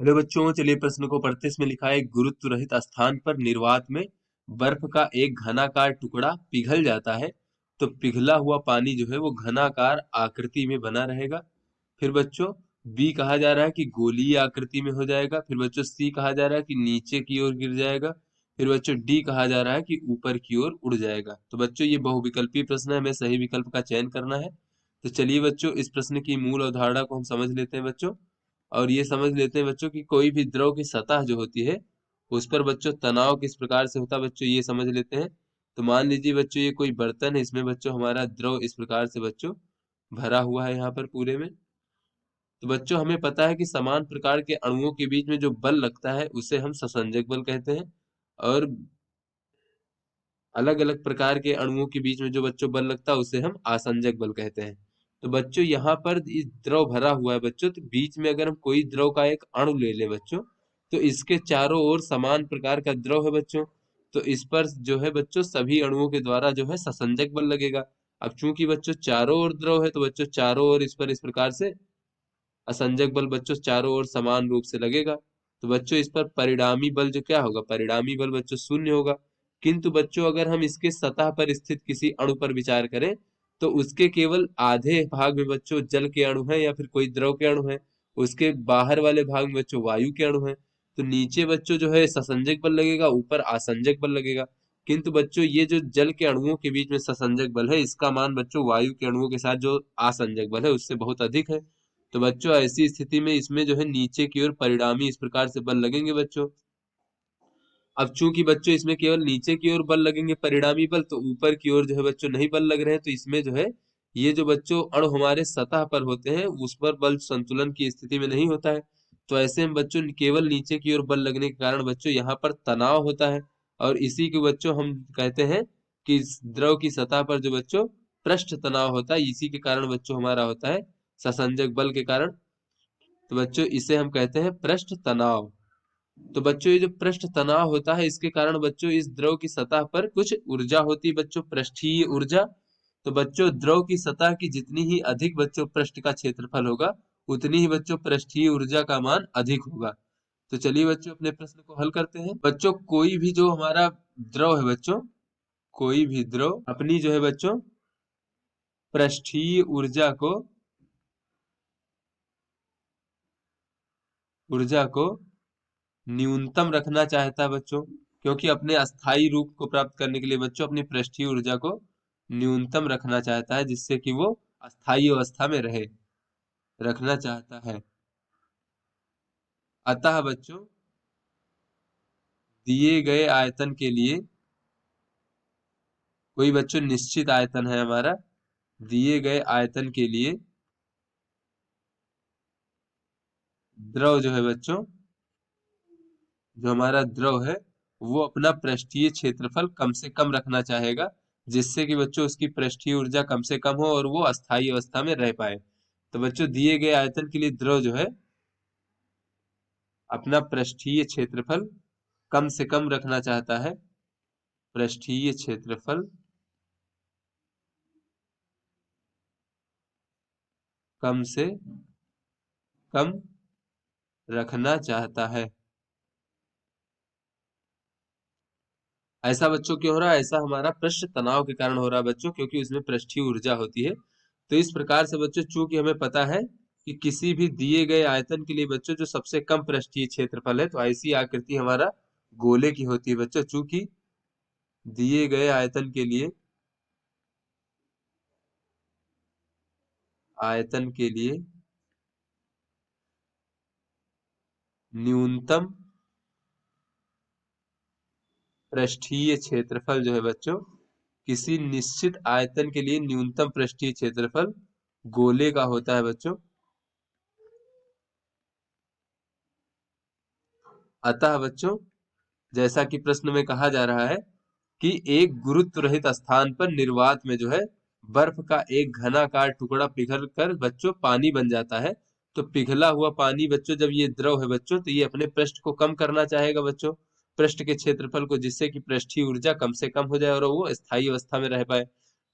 Hello बच्चों, चलिए प्रश्न को पढ़ते हैं। इसमें लिखा है, गुरुत्व रहित स्थान पर निर्वात में बर्फ का एक घनाकार टुकड़ा पिघल जाता है तो पिघला हुआ पानी जो है वो घनाकार आकृति में बना रहेगा। फिर बच्चों बी कहा जा रहा है कि गोलीय आकृति में हो जाएगा। फिर बच्चों सी कहा जा रहा है कि नीचे की ओर गिर जाएगा। फिर बच्चों डी कहा जा रहा है कि ऊपर की ओर उड़ जाएगा। तो बच्चों ये बहुविकल्पीय प्रश्न है, हमें सही विकल्प का चयन करना है। तो चलिए बच्चों इस प्रश्न की मूल अवधारणा को हम समझ लेते हैं बच्चों। और ये समझ लेते हैं बच्चों कि कोई भी द्रव की सतह जो होती है उस पर बच्चों तनाव किस प्रकार से होता है, बच्चों ये समझ लेते हैं। तो मान लीजिए बच्चों ये कोई बर्तन है, इसमें बच्चों हमारा द्रव इस प्रकार से बच्चों भरा हुआ है यहाँ पर पूरे में। तो बच्चों हमें पता है कि समान प्रकार के अणुओं के बीच में जो बल लगता है उसे हम ससंजक बल कहते हैं। और अलग अलग प्रकार के अणुओं के बीच में जो बच्चों बल लगता है उसे हम आसंजक बल कहते हैं। तो बच्चों यहाँ पर इस द्रव भरा हुआ है बच्चों, तो बीच में अगर हम कोई द्रव का एक अणु ले लें बच्चों, तो इसके चारों ओर समान प्रकार का द्रव है बच्चों। तो इस पर जो है बच्चों सभी अणुओं के द्वारा जो है ससंजक बल लगेगा। अब चूंकि बच्चों चारों ओर द्रव है तो बच्चों चारों ओर इस पर इस प्रकार से असंजक बल बच्चों चारों ओर समान रूप से लगेगा। तो बच्चों इस पर परिणामी बल जो क्या होगा, परिणामी बल बच्चों शून्य होगा। किंतु बच्चों अगर हम इसके सतह पर स्थित किसी अणु पर विचार करें तो उसके केवल आधे भाग में बच्चों जल के अणु हैं या फिर कोई द्रव के अणु हैं, उसके बाहर वाले भाग में बच्चों वायु के अणु हैं। तो नीचे बच्चों जो है ससंजक बल लगेगा, ऊपर आसंजक बल लगेगा। किंतु बच्चों ये जो जल के अणुओं के बीच में ससंजक बल है इसका मान बच्चों वायु के अणुओं के साथ जो आसंजक बल है उससे बहुत अधिक है। तो बच्चों ऐसी स्थिति में इसमें जो है नीचे की ओर परिणामी इस प्रकार से बल लगेंगे बच्चों। अब चूंकि बच्चों इसमें केवल नीचे की ओर बल लगेंगे परिणामी बल, तो ऊपर की ओर जो है बच्चों नहीं बल लग रहे हैं, तो इसमें जो है ये जो बच्चों अणु हमारे सतह पर होते हैं उस पर बल संतुलन की स्थिति में नहीं होता है। तो ऐसे में बच्चों केवल नीचे की ओर बल लगने के कारण बच्चों यहाँ पर तनाव होता है। और इसी को बच्चों हम कहते हैं कि इस द्रव की सतह पर जो बच्चों पृष्ठ तनाव होता है, इसी के कारण बच्चों हमारा होता है ससंजक बल के कारण। तो बच्चों इसे हम कहते हैं पृष्ठ तनाव। तो बच्चों ये जो पृष्ठ तनाव होता है इसके कारण बच्चों इस द्रव की सतह पर कुछ ऊर्जा होती है बच्चों, पृष्ठीय ऊर्जा। तो बच्चों द्रव की सतह की जितनी ही अधिक बच्चों पृष्ठ का क्षेत्रफल होगा उतनी ही बच्चों पृष्ठीय ऊर्जा का मान अधिक होगा। तो चलिए बच्चों अपने प्रश्न को हल करते हैं। बच्चों कोई भी जो हमारा द्रव है बच्चों, कोई भी द्रव अपनी जो है बच्चों पृष्ठीय ऊर्जा को न्यूनतम रखना चाहता है बच्चों, क्योंकि अपने अस्थाई रूप को प्राप्त करने के लिए बच्चों अपनी पृष्ठीय ऊर्जा को न्यूनतम रखना चाहता है जिससे कि वो अस्थाई अवस्था में रखना चाहता है। अतः बच्चों दिए गए आयतन के लिए, कोई बच्चों निश्चित आयतन है हमारा, दिए गए आयतन के लिए द्रव जो है बच्चों, जो हमारा द्रव है वो अपना पृष्ठीय क्षेत्रफल कम से कम रखना चाहेगा, जिससे कि बच्चों उसकी पृष्ठीय ऊर्जा कम से कम हो और वो अस्थायी अवस्था में रह पाए। तो बच्चों दिए गए आयतन के लिए द्रव जो है अपना पृष्ठीय क्षेत्रफल कम से कम रखना चाहता है, पृष्ठीय क्षेत्रफल कम से कम रखना चाहता है। ऐसा बच्चों क्यों हो रहा है, ऐसा हमारा पृष्ठ तनाव के कारण हो रहा है बच्चों, क्योंकि उसमें पृष्ठीय ऊर्जा होती है। तो इस प्रकार से बच्चों चूंकि हमें पता है कि किसी भी दिए गए आयतन के लिए बच्चों जो सबसे कम पृष्ठीय क्षेत्रफल है, तो ऐसी आकृति हमारा गोले की होती है बच्चों। चूंकि दिए गए आयतन के लिए न्यूनतम पृष्ठीय क्षेत्रफल जो है बच्चों, किसी निश्चित आयतन के लिए न्यूनतम पृष्ठीय क्षेत्रफल गोले का होता है बच्चों। अतः बच्चों जैसा कि प्रश्न में कहा जा रहा है कि एक गुरुत्व रहित स्थान पर निर्वात में जो है बर्फ का एक घनाकार टुकड़ा पिघल कर बच्चों पानी बन जाता है। तो पिघला हुआ पानी बच्चों जब ये द्रव है बच्चों तो ये अपने पृष्ठ को कम करना चाहेगा बच्चों, पृष्ठ के क्षेत्रफल को, जिससे कि पृष्ठीय ऊर्जा कम से कम हो जाए और वो स्थायी अवस्था में रह पाए।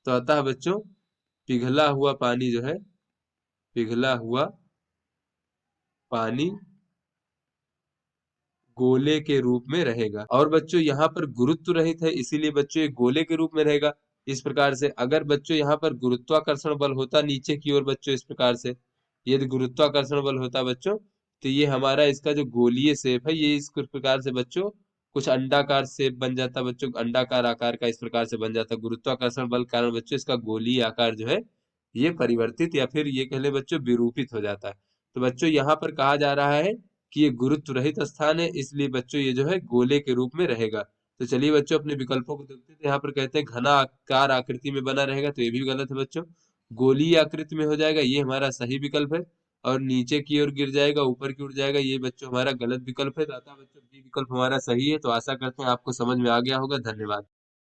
तो अतः बच्चों पिघला हुआ पानी जो है, पिघला हुआ पानी गोले के रूप में रहेगा। और बच्चों यहाँ पर गुरुत्व रहित है, इसीलिए बच्चों ये गोले के रूप में रहेगा। इस प्रकार से अगर बच्चों यहाँ पर गुरुत्वाकर्षण बल होता नीचे की ओर बच्चों, इस प्रकार से यदि गुरुत्वाकर्षण बल होता बच्चों, तो ये हमारा इसका जो गोलीय शेप है ये इस प्रकार से बच्चों कुछ अंडाकार शेप बन जाता बच्चों, अंडाकार आकार का इस प्रकार से बन जाता। गुरुत्वाकर्षण बल के कारण बच्चों इसका गोलीय आकार जो है ये परिवर्तित या फिर ये कह ले बच्चों विरूपित हो जाता है। तो बच्चों यहाँ पर कहा जा रहा है कि ये गुरुत्व रहित स्थान है, इसलिए बच्चों ये जो है गोले के रूप में रहेगा। तो चलिए बच्चों अपने विकल्पों को देखते हैं। तो यहाँ पर कहते हैं घना आकार आकृति में बना रहेगा, तो ये भी गलत है बच्चों। गोलीय आकृति में हो जाएगा, ये हमारा सही विकल्प है। और नीचे की ओर गिर जाएगा, ऊपर की ओर जाएगा, ये बच्चों हमारा गलत विकल्प है। तो अतः बच्चों बी विकल्प हमारा सही है। तो आशा करते हैं आपको समझ में आ गया होगा। धन्यवाद।